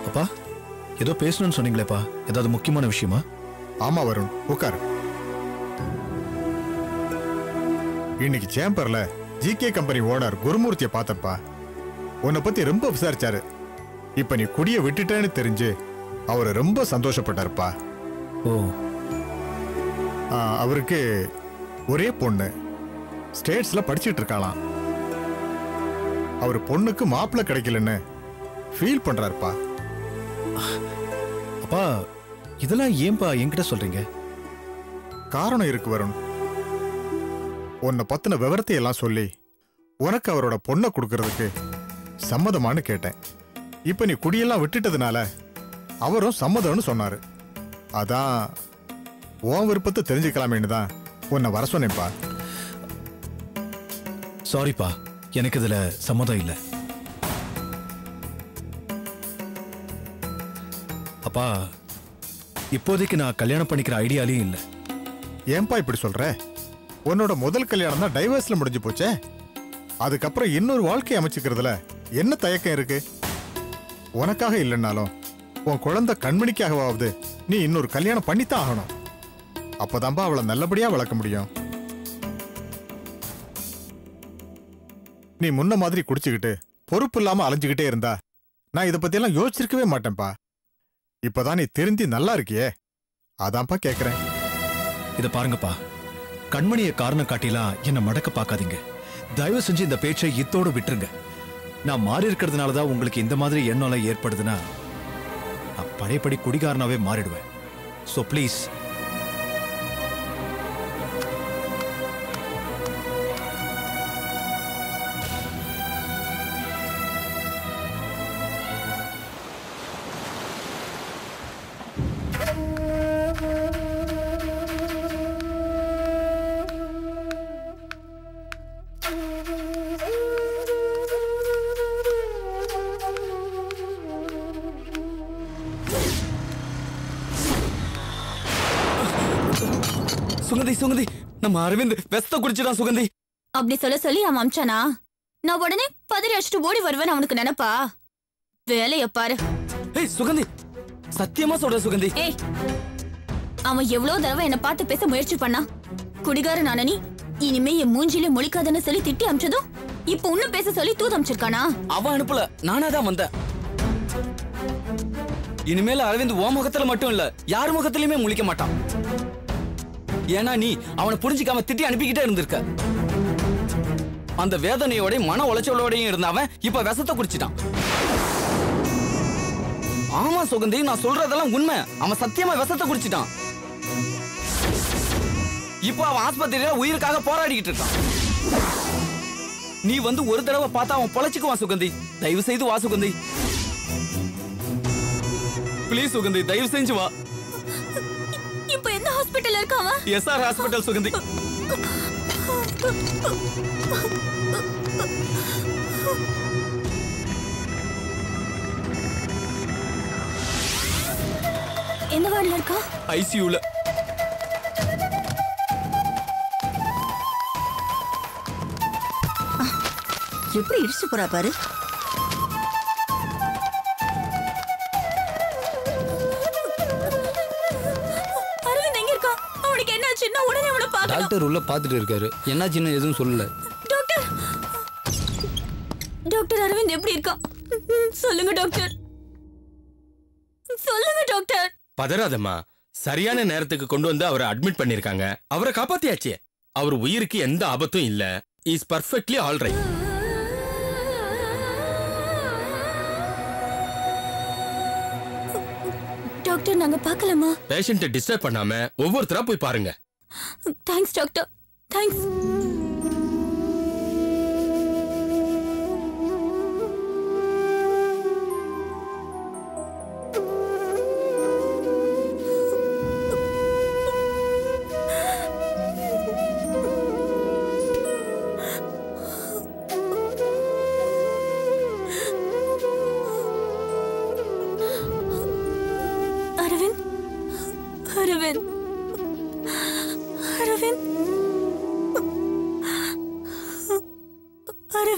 அப்பா ஏதோ பேசணும்னு சொன்னீங்களேப்பா, ஏதாவது முக்கியமான விஷயமா? ஆமா வருண், உட்காரு. இன்னைக்கு சேம்பர்ல ஜிகே கம்பெனி ஓனர் குருமூர்த்தியை பார்த்தப்பா. உன்னை பத்தி ரொம்ப விசாரிச்சாரு. இப்ப நீ குடிய விட்டுட்டேன்னு தெரிஞ்சு அவரு ரொம்ப சந்தோஷப்பட்டாருப்பா. ஓ. அவருக்கு ஒரே பொண்ணு ஸ்டேட்ஸ்ல படிச்சுட்டு இருக்காளாம். அவர் பொண்ணுக்கு மாப்பிள்ளை கிடைக்கலன்னு ஃபீல் பண்றாருப்பா. அப்பா இதெல்லாம் ஏன்பா என்கிட்ட சொல்றீங்க? காரணம் இருக்கு வருண். உன்னை பத்தின விவரத்தை எல்லாம் சொல்லி உனக்கு அவரோட பொண்ணை கொடுக்கறதுக்கு சம்மதமானு கேட்டேன். இப்ப நீ குடியெல்லாம் விட்டுட்டதுனால அவரும் சம்மதம்னு சொன்னாரு. அதான் உன் விருப்பத்தை தெரிஞ்சுக்கலாமேன்னு தான் உன்னை வர சொன்னேன்ப்பா. சாரிப்பா, எனக்கு இதுல சம்மதம் இல்லை. அப்பா இப்போதைக்கு நான் கல்யாணம் பண்ணிக்கிற ஐடியாலையும் இல்லை. ஏன்பா இப்படி சொல்ற? உன்னோட முதல் கல்யாணம் தான் டைவர்ஸ்ல முடிஞ்சு போச்சே. அதுக்கப்புறம் இன்னொரு வாழ்க்கை அமைச்சுக்கிறதுல என்ன தயக்கம் இருக்கு? உனக்காக இல்லைன்னாலும் உன் குழந்தை கண்மணிக்காகவாவது நீ இன்னொரு கல்யாணம் பண்ணித்தான் ஆகணும். அப்பதான்பா அவளை நல்லபடியா வளர்க்க முடியும். நீ முன்ன மாதிரி குடிச்சுக்கிட்டு பொறுப்பு இல்லாம அலைஞ்சுக்கிட்டே இருந்தா நான் இதை பத்தி எல்லாம் யோசிச்சிருக்கவே மாட்டேன்பா. இப்பதான் நீ திருந்தி நல்லா இருக்கியே, அதான்ப்பா கேக்குறேன். இதை பாருங்கப்பா, கண்மணியை காரணம் காட்டிலாம் என்ன மடக்க பார்க்காதீங்க. தயவு செஞ்சு இந்த பேச்சை இத்தோடு விட்டுருங்க. நான் மாறி இருக்கிறதுனாலதான் உங்களுக்கு இந்த மாதிரி எண்ணம் ஏற்படுதுன்னா நான் பழையபடி குடிகாரனாவே மாறிடுவேன். So please. சுகந்தி சுகந்தி, நம்ம அரவிந்த் வெஸ்த குடிச்சிடான் சுகந்தி. அப்படி சொல்லி அவன் அம்சானா? நான் உடனே பதறி அடிச்சுட்டு ஓடி வருவேன் அவனுக்கு நினைப்பா? வேலைய பாரு. ஏய் சுகந்தி, சத்தியமா சொல்ற சுகந்தி. ஏய், அவன் எவ்வளவு தடவை என்ன பார்த்து பேச முயற்சி பண்ணா. குடிகார நானி இனிமே என் மூஞ்சில முழிக்காதன்னு சொல்லி திட்டி அமிச்சதும் இப்ப உன்ன பேச சொல்லி தூது அமிச்சிருக்கானா? அவன் அனுப்பல, நானா தான் வந்தேன். இனிமேல அரவிந்த் ஓ முகத்துல மட்டும் இல்ல, யார் முகத்திலயுமே முழிக்க மாட்டான். ஏன்னா நீ அவனை புரிஞ்சிக்காம திட்டி அனுப்பிக்கிட்டே இருந்திருக்க. அந்த வேதனையோட மன உளைச்சலோடையும் இருந்தவன் இப்ப விஷத்தை குடிச்சிட்டான். ஆமா சுகந்தி, நான் சொல்றதெல்லாம் உண்மை. அவன் சத்தியமா விஷத்தை குடிச்சிட்டான். இப்ப அவன் ஆஸ்பத்திரியில உயிருக்காக போராடிக்கிட்டு இருக்கான். நீ வந்து ஒரு தடவை பார்த்தா அவன் பொழைச்சுக்குவான் சுகந்தி. தயவு செய்து வா சுகந்தி. பிளீஸ் சுகந்தி, தயவு செஞ்சு வா. இப்ப எந்த ஹாஸ்பிடல்ல இருக்காவா? SR hospital Suganthi. எந்த வார்டுல இருக்கா? ஐசியூல. எப்படி இடிச்சு போறா பாரு. அரவிந்த் எங்க இருக்கா? அவனுக்கு என்னாச்சுன்னா உடனே அவனை பார்க்கணும். டாக்டர் உள்ள பாத்துட்டு இருக்காரு. என்னாச்சுன்னு எதுவும் சொல்லல. டாக்டர், டாக்டர் அரவிந்த் எப்படி இருக்கான்? சொல்லுங்க டாக்டர், சொல்லுங்க டாக்டர். பதறாதம்மா, சரியான நேரத்துக்கு கொண்டு வந்து அவரை அட்மிட் பண்ணிருக்காங்க. அவரை காப்பாத்தியாச்சு. அவர் உயிருக்கு எந்த ஆபத்தும் இல்ல. Is perfectly all right. Doctor, நாங்க பார்க்கலாமா? பேஷண்ட்டை டிஸ்டர்ப் பண்ணாம ஒவ்வொருத்தரா போய் பாருங்க. Thanks doctor, thanks.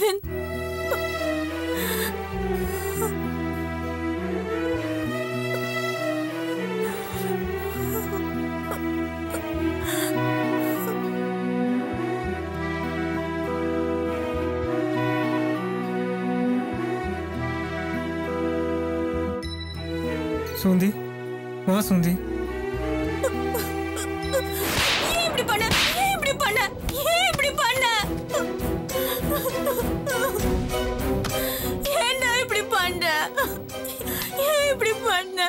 Aravind. Sundhi, வா சுந்தி. ஏன் இப்படி பண்ண? ஏன் இப்படி பண்ண? ஏன் இப்படி பண்ண? ஏன்டா இப்படி பண்ண? ஏன் இப்படி பண்ண?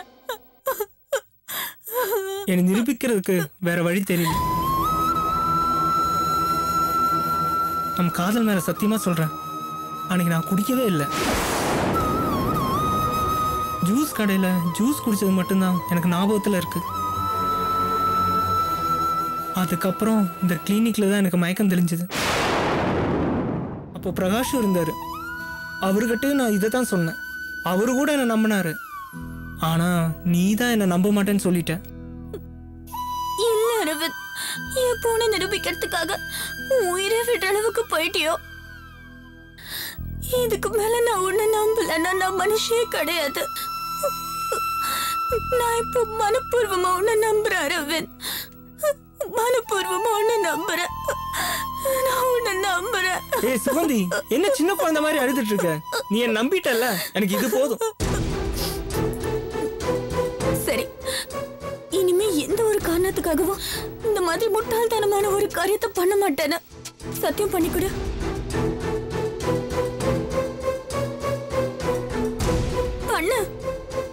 என்னை நிரூபிக்கிறதுக்கு வேற வழி தெரியல. நம்ம காதல் மேல சத்தியமா சொல்றேன், அன்னைக்கு நான் குடிக்கவே இல்லை. ஜூஸ் கடையில ஜூஸ் குடிச்சது மட்டும்தான் எனக்கு ஞாபகத்துல இருக்கு. அதுக்கப்புறம் இந்த கிளினிக்ல தான் எனக்கு மயக்கம் தெளிஞ்சது. அப்போ பிரகாஷும் இருந்தாரு. அவர்கிட்ட நான் இதை தான் சொன்னேன். அவரு கூட என்ன நம்பினாரு. ஆனா நீ தான் என்ன நம்ப மாட்டேன்னு சொல்லிட்ட. இல்ல அரவிந்த், என் பொண்ணை நிரூபிக்கிறதுக்காக உயிரை விடுற அளவுக்கு போயிட்டியோ? இதுக்கு மேல நான் உன்னை நம்பலன்னா நான் மனுஷே கிடையாது. நான் இப்போ மனப்பூர்வமா உன்னை நம்புறேன் அரவிந்த். மனப்பூர்வமா உன்னை நம்புறேன். நான் உன்னை நம்புறேன். ஏய் சுகந்தி, என்ன சின்ன குழந்தை மாதிரி அழுதுட்டு இருக்க? நீ என்ன நம்பிட்டல்ல, எனக்கு இது போதும். சரி, இனிமே எந்த ஒரு காரணத்துக்காகவும் இந்த மாதிரி முட்டாள்தனமான ஒரு காரியத்தை பண்ண மாட்டேன்னு சத்தியம் பண்ணிக்கொடு. பண்ணு.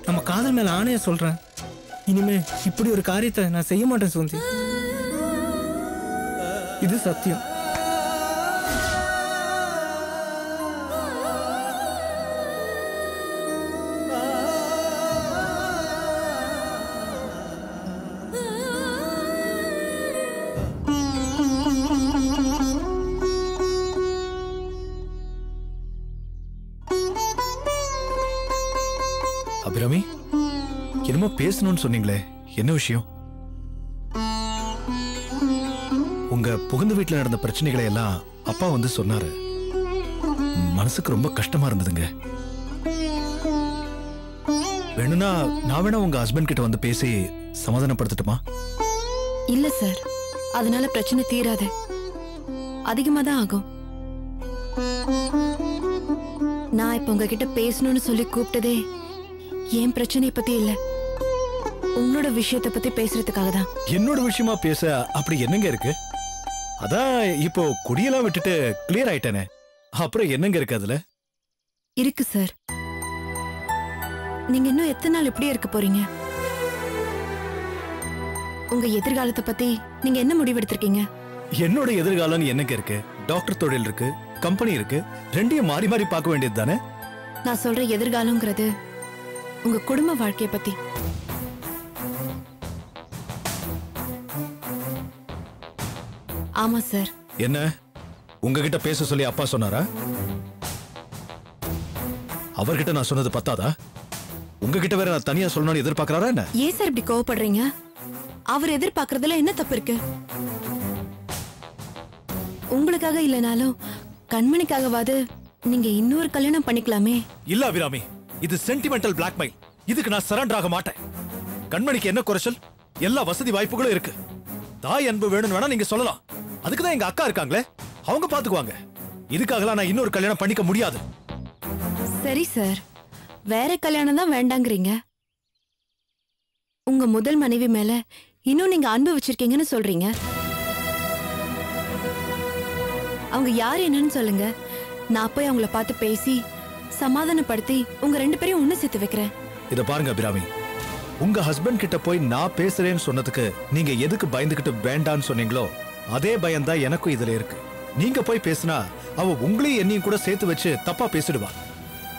நம்ம காதல் மேல ஆணைய சொல்றேன், இனிமே இப்படி ஒரு காரியத்தை நான் செய்ய மாட்டேன் சுகந்தி. இது சத்தியம். அபிராமி, என்னமோ பேசணும்னு சொன்னீங்களே, என்ன விஷயம்? உங்க புகுந்த வீட்டுல நடந்த பிரச்சனைகளை எல்லாம் அப்பா வந்து சொன்னாரு. மனசுக்கு ரொம்ப கஷ்டமா இருந்ததுங்க. வேணும்னா நான் வேணா உங்க ஹஸ்பண்ட் கிட்ட வந்து பேசி சமாதானப்படுத்தட்டுமா? இல்ல சார், அதனால பிரச்சனை தீராது, அதிகமா தான் ஆகும். நான் இப்ப உங்ககிட்ட பேசணும்னு சொல்லி கூப்பிட்டதே ஏன் பிரச்சனை பத்தி இல்ல, உங்களோட விஷயத்தை பத்தி பேசுறதுக்காக தான். என்னோட விஷயமா பேச அப்படி என்னங்க இருக்கு? அதான் இப்போ குடியெல்லாம் விட்டுட்டு கிளியர் ஆயிட்டேனே, அப்புறம் என்னங்க இருக்கு அதுல? இருக்கு சார். நீங்க இன்னும் எத்தனை நாள் இப்படியே இருக்க போறீங்க? உங்க எதிர்காலத்தை பத்தி நீங்க என்ன முடிவெடுத்திருக்கீங்க? என்னோட எதிர்காலம் என்னங்க இருக்கு? டாக்டர் தொழில் இருக்கு, கம்பெனி இருக்கு, ரெண்டையும் மாறி மாறி பார்க்க வேண்டியது தானே? நான் சொல்ற எதிர்காலம்ங்கிறது உங்க குடும்ப வாழ்க்கைய பத்தி. ஆமா சார். என்ன உங்ககிட்ட பேச சொல்லி அப்பா சொன்னாரா? அவர்கிட்ட நான் சொன்னது பத்தாதா? உங்ககிட்ட வேற நான் தனியா சொல்லணும்னு எதிர்பார்க்கறாரா என்ன? ஏன் சார் இப்படி கோவப்படுறீங்க? அவர் எதிர்பார்க்கறதுல என்ன தப்பு இருக்கு? உங்களுக்காக இல்லனாலும் கண்மணிக்காகவாது நீங்க இன்னொரு கல்யாணம் பண்ணிக்கலாமே. இல்ல அபிராமி, இது சென்டிமெண்டல் பிளாக்மெயில். இதுக்கு நான் சரண்டர் ஆக மாட்டேன். கண்மணிக்கு என்ன குறைச்சல்? எல்லா வசதி வாய்ப்புகளும் இருக்கு. தாய் அன்பு வேணும்னு வேணா நீங்க சொல்லலாம். அதுக்குதான் எங்க அக்கா இருக்காங்களே, அவங்க பாத்துக்குவாங்க. இதுக்காகலாம் நான் இன்னொரு கல்யாணம் பண்ணிக்க முடியாது. சரி சார், வேற கல்யாணம் தான் வேண்டாங்கிறீங்க. உங்க முதல் மனைவி மேல இன்னும் நீங்க அன்பு வச்சிருக்கீங்கன்னு சொல்றீங்க. அவங்க யார் என்னன்னு சொல்லுங்க, நான் போய் அவங்கள பார்த்து பேசி சமாதானப்படுத்தி உங்க ரெண்டு பேரையும் ஒண்ணு சேர்த்து வைக்கிறேன். இத பாருங்க அபிராமி, உங்க ஹஸ்பண்ட் கிட்ட போய் நான் பேசுறேன்னு சொன்னதுக்கு நீங்க எதுக்கு பயந்துகிட்டு வேண்டான்னு சொன்னீங்களோ அதே பயம்தான் எனக்கும் இதுல இருக்கு. நீங்க போய் பேசினா அவ உங்களையும் என்னையும் கூட சேர்த்து வச்சு தப்பா பேசிடுவா.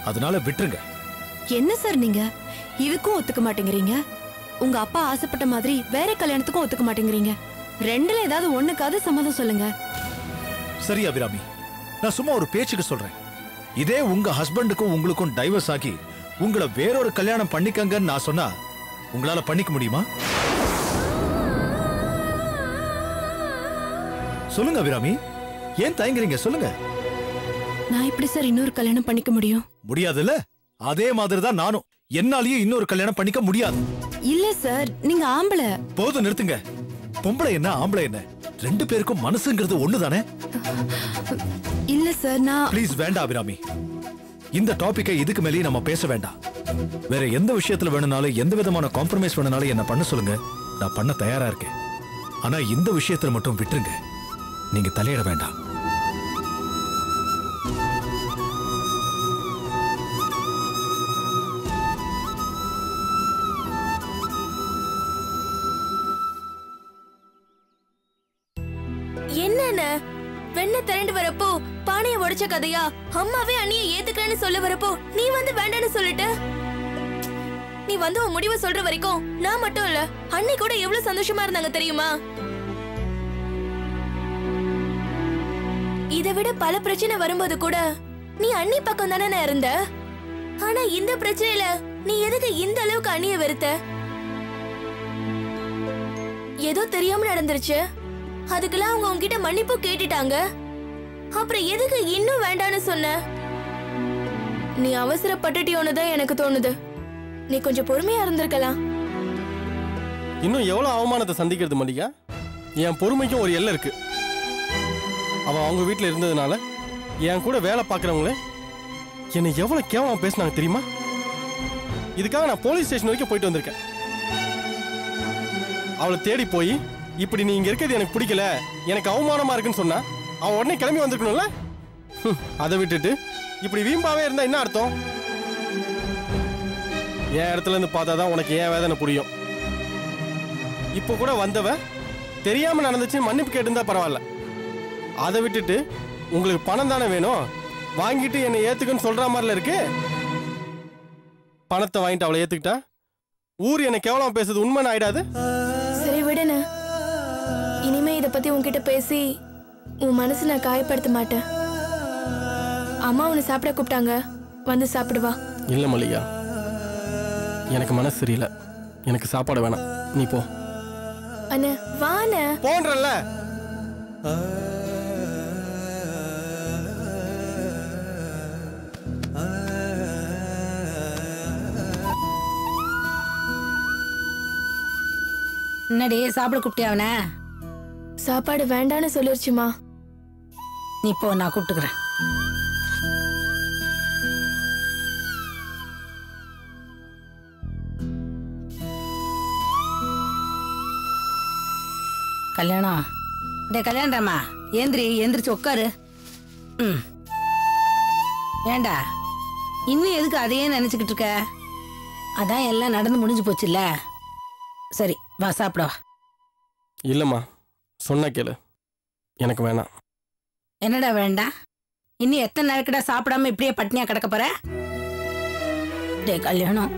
அதனால விட்டுருங்க. என்ன சார் நீங்க இதுக்கும் ஒத்துக்க மாட்டேங்கிறீங்க, உங்க அப்பா ஆசைப்பட்ட மாதிரி வேற கல்யாணத்துக்கும் ஒத்துக்க மாட்டேங்கிறீங்க. ரெண்டுல ஏதாவது ஒண்ணுக்காவது சம்மதம் சொல்லுங்க. சரி அபிராமி, நான் சும்மா ஒரு பேச்சுக்கு சொல்றேன். இதே உங்க ஹஸ்பண்டுக்கும் உங்களுக்கும் டைவர்ஸ் ஆகி உங்களை வேறொரு கல்யாணம் பண்ணிக்கங்கன்னு நான் சொன்னா உங்களால பண்ணிக்க முடியுமா? சொல்லுங்க அபிராமி, ஏன் தயங்குறீங்க? சொல்லுங்க. நான் எப்படி சார் இன்னொரு கல்யாணம் பண்ணிக்க முடியும்? முடியாதுல்ல? அதே மாதிரி தான் நானும். என்னாலயும் இன்னொரு கல்யாணம் பண்ணிக்க முடியாது. இல்ல சார், நீங்க ஆம்பளை. போதும், நிறுத்துங்க. பொம்பளை என்ன ஆம்பளை என்ன, ரெண்டு பேருக்கும் மனசுங்கிறது ஒண்ணுதானே? இல்ல சார், நான் ப்ளீஸ் வேண்டாம் அபிராமி. இந்த டாபிக்கை இதுக்கு மேலேயே நம்ம பேச வேண்டாம். வேற எந்த விஷயத்துல வேணும்னாலும், எந்த விதமான காம்ப்ரமைஸ் வேணும்னாலும் என்ன பண்ண சொல்லுங்க, நான் பண்ண தயாரா இருக்கேன். ஆனா இந்த விஷயத்துல மட்டும் விட்டுருங்க, நீங்க தலையிட வேண்டாம். என்னென்ன வெண்ண திரண்டு வரப்போ பானைய உடைச்ச கதையா? அம்மாவே அண்ணியை ஏத்துக்கிறேன்னு சொல்ல வரப்போ நீ வந்து வேண்டான்னு சொல்லிட்ட. நீ வந்து உன் முடிவை சொல்ற வரைக்கும் நான் மட்டும் இல்ல, அண்ணி கூட எவ்வளவு சந்தோஷமா இருந்தாங்க தெரியுமா? இதை விட பல பிரச்சனை வரும்போது கூட நீ அண்ணி பக்கம் தானே இருந்த. ஆனா இந்த பிரச்சனையில நீ எதுக்கு இந்த அளவுக்கு அண்ணிய வெறுத்த? ஏதோ தெரியாம நடந்துருச்சு, அதுக்கெல்லாம் அவங்க உன்கிட்ட மன்னிப்பு கேட்டுட்டாங்க. அப்புறம் எதுக்கு இன்னும் வேண்டான்னு சொன்ன? நீ அவசரப்பட்டுட்டியோன்னு தான் எனக்கு தோணுது. நீ கொஞ்சம் பொறுமையா இருந்திருக்கலாம். இன்னும் எவ்வளவு அவமானத்தை சந்திக்கிறது மல்லிகா? என் பொறுமைக்கும் ஒரு எல்லை இருக்கு. அவன் அவங்க வீட்டில் இருந்ததுனால என் கூட வேலை பார்க்குறவங்களே என்னை எவ்வளவு கேவலமா பேசினாங்க தெரியுமா? இதுக்காக நான் போலீஸ் ஸ்டேஷன் வரைக்கும் போயிட்டு வந்திருக்கேன். அவளை தேடி போய் இப்படி நீ இங்க இருக்கிறது எனக்கு பிடிக்கல, எனக்கு அவமானமா இருக்குன்னு சொன்னா அவன் உடனே கிளம்பி வந்திருக்கணும்ல. அதை விட்டுட்டு இப்படி வீம்பாவே இருந்தா என்ன அர்த்தம்? என் இடத்துல இருந்து பார்த்தாதான் உனக்கு ஏன் வேதனை புரியும். இப்போ கூட வந்தவ தெரியாம நடந்துச்சு மன்னிப்பு கேட்டிருந்தா பரவாயில்ல. அதை விட்டுட்டு உங்களுக்கு பணம் தானே வேணும், வாங்கிட்டு என்னை ஏத்துக்குன்னு சொல்ற மாதிரில இருக்கு. பணத்தை வாங்கிட்டு அவளை ஏத்துக்கிட்டா ஊர் என்னை கேவலமா பேசுறது உண்மைன்னு ஆயிடாது? சரி விடுன, இனிமே இத பத்தி உன்கிட்ட பேசி உன் மனசு நான் காயப்படுத்த மாட்டேன். அம்மா உன்னை சாப்பிட கூப்பிட்டாங்க, வந்து சாப்பிடுவா. இல்ல மல்லிகா, எனக்கு மனசு சரியில்லை, எனக்கு சாப்பாடு வேணாம், நீ போ. அண்ணே வாண்ண போன்றல்ல. என்னடி சாப்பிட கூப்பிட்டியா அவனை? சாப்பாடு வேண்டான்னு சொல்லிருச்சுமா. நீ போ, நான் கூப்பிட்டுக்கிறேன். கல்யாணம் டே கல்யாணம்மா, எந்திரிச்சு உட்காரு. ம், ஏண்டா இன்னும் எதுக்கு அதையே நினைச்சுக்கிட்டு இருக்க? அதான் எல்லாம் நடந்து முடிஞ்சு போச்சுல்ல. சரி வா சாப்பிடவா. இல்லம்மா, சொன்ன கேளு, எனக்கு வேணாம். என்னடா வேண்டாம்? இன்னும் எத்தனை நாளைக்குடா சாப்பிடாம இப்படியே பட்னியா கிடக்க போற? டே கல்யாணம்,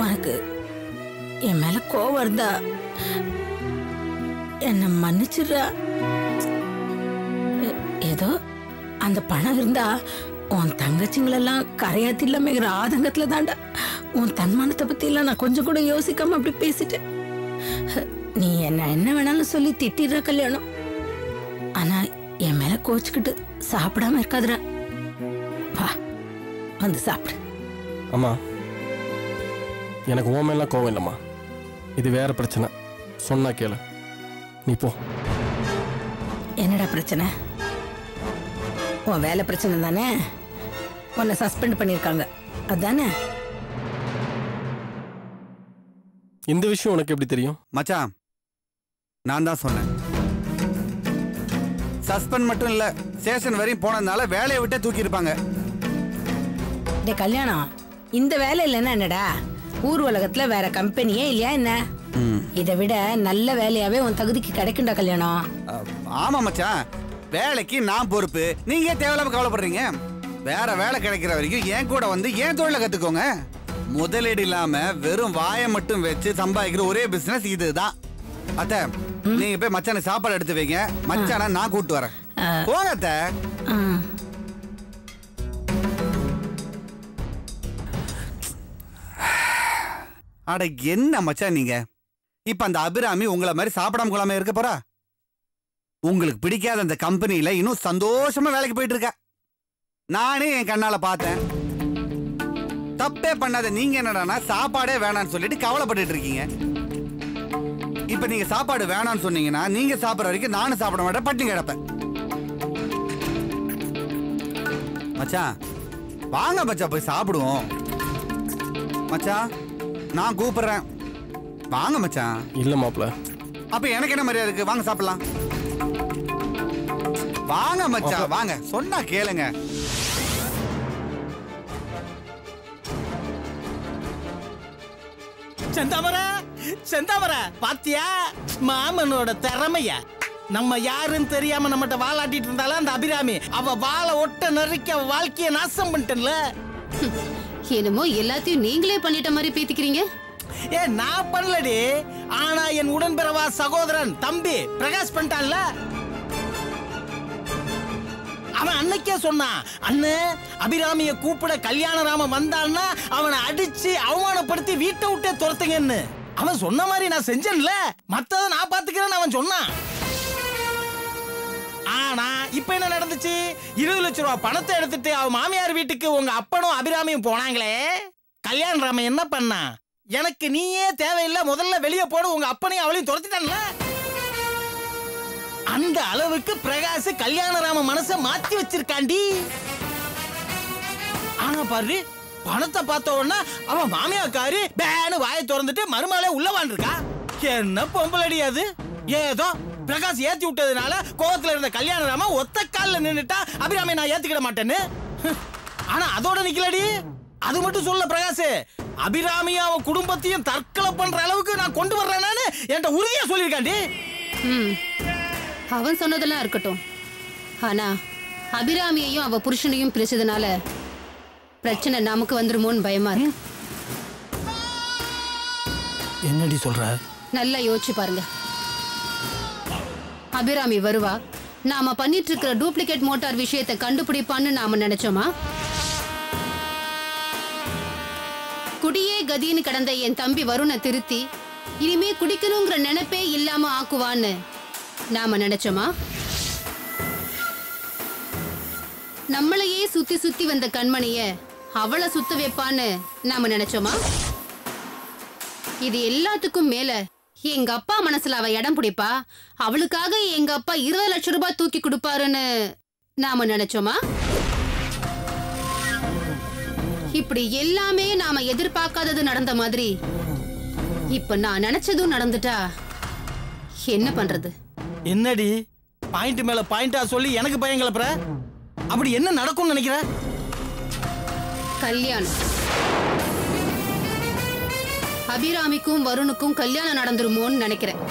உனக்கு என் மேல கோவம் இருந்தா என்ன மன்னிச்சிடுறா. ஏதோ அந்த பணம் இருந்தா உன் தங்கச்சிங்களெல்லாம் கரையாத்தில மேகிற ஆதங்கத்துல தாண்டா உன் தன்மானத்தை பத்தி எல்லாம் நான் கொஞ்சம் கூட யோசிக்காம அப்படி பேசிட்டேன். நீ என்ன வேணாலும் சொல்லி திட்டிடுற கல்யாணம், ஆனா என் மேல கோச்சுக்கிட்டு சாப்பிடாம இருக்காதுடா. வா வந்து சாப்பிடு. அம்மா, எனக்கு உன் மேலாம் கோவம் இல்லைம்மா, இது வேற பிரச்சனை. சொன்னா கேளு, நீ போ. என்னடா பிரச்சனை? உன் வேலை பிரச்சனை தானே? உன்னை சஸ்பெண்ட் பண்ணியிருக்காங்க அதானே? இந்த விஷயம் உனக்கு எப்படி தெரியும்? மச்சான், நான் தான் சொன்னேன். சஸ்பெண்ட் மட்டும் இல்ல, ஸ்டேஷன் வரையும் போனதுனால வேலையை விட்டே தூக்கி இருப்பாங்க. டே கல்யாணம், இந்த வேலை இல்லைன்னா என்னடா? ஊர் உலகத்துல வேற கம்பெனியே இல்லையா என்ன? இதை விட நல்ல வேலையாவே உன் தகுதிக்கு கிடைக்கும்டா கல்யாணம். ஆமா மச்சான், வேலைக்கு நான் பொறுப்பு, நீங்க தேவையில்லாம கவலைப்படுறீங்க. வேற வேலை கிடைக்கிற வரைக்கும் என் கூட வந்து ஏன் தொழில கத்துக்கோங்க. முதலீடு இல்லாம வெறும் வாயை மட்டும் வச்சு சம்பாதிக்கிற ஒரே பிசினஸ் இதுதான். அத்தை, நீங்க போய் மச்சான சாப்பாடு எடுத்து வைங்க, மச்சான நான் கூப்பிட்டு வரேன். போங்க அத்தை. அட என்ன மச்சான் நீங்க, இப்ப அந்த அபிராமி உங்களை மாதிரி சாப்பிடாம கொள்ளாம இருக்க போறா? உங்களுக்கு பிடிக்காத அந்த கம்பெனியில இன்னும் சந்தோஷமா வேலைக்கு போயிட்டு இருக்கா. நானே என் கண்ணால பார்த்தேன். தப்பே பண்ணாத நீங்க என்னடானா சாப்பாடே வேணான்னு சொல்லிட்டு கவலைப்பட்டுட்டு இருக்கீங்க. இப்ப நீங்க சாப்பாடு வேணான்னு சொன்னீங்கன்னா நீங்க சாப்பிட்ற வரைக்கும் நானும் சாப்பிட மாட்டேன், பட்டினி கிடப்பேன். மச்சான் வாங்க மச்சான் போய் சாப்பிடுவோம். மச்சான் நான் கூப்பிடுறேன், வாங்க மச்சான். இல்ல மாப்ள. அப்ப எனக்கு என்ன மரியாதை இருக்கு? வாங்க சாப்பிடலாம். வாங்க மச்சான் வாங்க, சொன்னா கேளுங்க. செந்தாமர பாத்தியா மாமனோட திறமைய? நம்ம யாருன்னு தெரியாம நம்மகிட்ட வாலாட்டிட்டு இருந்தாலும் அந்த அபிராமி அவ வாழை ஒட்ட நெருக்க வாழ்க்கைய நாசம் பண்ணிட்டல. என்னமோ எல்லாத்தையும் நீங்களே பண்ணிட்ட மாதிரி பேத்திக்கிறீங்க. நான் பண்ணலடி, ஆனா என் உடன்பிறவா சகோதரன் தம்பி பிரகாஷ் பண்ணிட்டான்ல. அவன் அன்னைக்கே சொன்னான், அண்ணன் அபிராமிய கூப்பிட கல்யாணராம வந்தான்னா அவனை அடிச்சு அவமானப்படுத்தி வீட்டை விட்டே துரத்துங்கன்னு. அவன் சொன்ன மாதிரி நான் செஞ்சேன்ல, மத்தத நான் பாத்துக்கிறேன்னு அவன் சொன்னான். ஆனா இப்ப என்ன நடந்துச்சு? 20 லட்சம் ரூபாய் பணத்தை எடுத்துட்டு அவன் மாமியார் வீட்டுக்கு உங்க அப்பனும் அபிராமியும் போனாங்களே. கல்யாணராமன் என்ன பண்ணா? எனக்கு நீயே தேவையில்லை, முதல்ல வெளியே போடு, உங்க அப்பனையும் அவளையும் துரத்திட்டான்ல. அந்த அளவுக்கு பிரகாஷ் கல்யாணராம மனச மாத்தி வச்சிருக்காண்டி. ஆனா பாரு, பணத்தை பார்த்த உடனே அவன் மாமியாக்காரி பேனு வாயை திறந்துட்டு மருமகளே உள்ள வாழ்ந்துருக்கா. என்ன பொம்பளடி அது? ஏதோ பிரகாஷ் ஏத்தி விட்டதுனால கோவத்துல இருந்த கல்யாணராம ஒத்த கால்ல நின்னுட்டா அபிராமி நான் ஏத்துக்கிட மாட்டேன்னு. ஆனா அதோட நிக்கலடி. அது மட்டும் சொல்ல பிரகாஷ், அபிராமியும் அவன் குடும்பத்தையும் தற்கொலை பண்ற அளவுக்கு நான் கொண்டு வர்றேன்னு என்கிட்ட உறுதியா சொல்லியிருக்காண்டி. அவன் சொன்னதெல்லாம் இருக்கட்டும், ஆனா அபிராமியையும் அவ புருஷனையும் பிரிச்சதுனால பிரச்சனை நமக்கு வந்துருமோன்னு பயமா இருக்கு. என்னடி சொல்ற? நல்லா யோசிச்சு பாருங்க. அபிராமி வருவா, நாம பண்ணிட்டு இருக்கிற டூப்ளிகேட் மோட்டார் விஷயத்தை கண்டுபிடிப்பான்னு நாம நினைச்சோமா? குடியே கதின்னு கடந்த என் தம்பி வருணை திருத்தி இனிமே குடிக்கணுங்கிற நினைப்பே இல்லாம ஆக்குவான்னு நாம நினைச்சோமா? நம்மளையே சுத்தி சுத்தி வந்த கண்மணிய அவளை சுத்த வைப்பான்னு நாம நினைச்சோமா? இது எல்லாத்துக்கும் மேல எங்க அப்பா மனசுல அவ இடம் பிடிப்பா, அவளுக்காக எங்க அப்பா 20 லட்சம் ரூபாய் தூக்கி கொடுப்பாருன்னு நாம நினைச்சோமா? இப்படி எல்லாமே நாம எதிர்பார்க்காதது நடந்த மாதிரி இப்ப நான் நினைச்சதும் நடந்துட்டா என்ன பண்றது? என்னடி பாயிண்ட் மேல பாயிண்டா சொல்லி எனக்கு பயம் கிளப்புற? அப்படி என்ன நடக்கும்னு நினைக்கிற? கல்யாணம். அபிராமிக்கும் வருணுக்கும் கல்யாணம் நடந்துருமோன்னு நினைக்கிறேன்.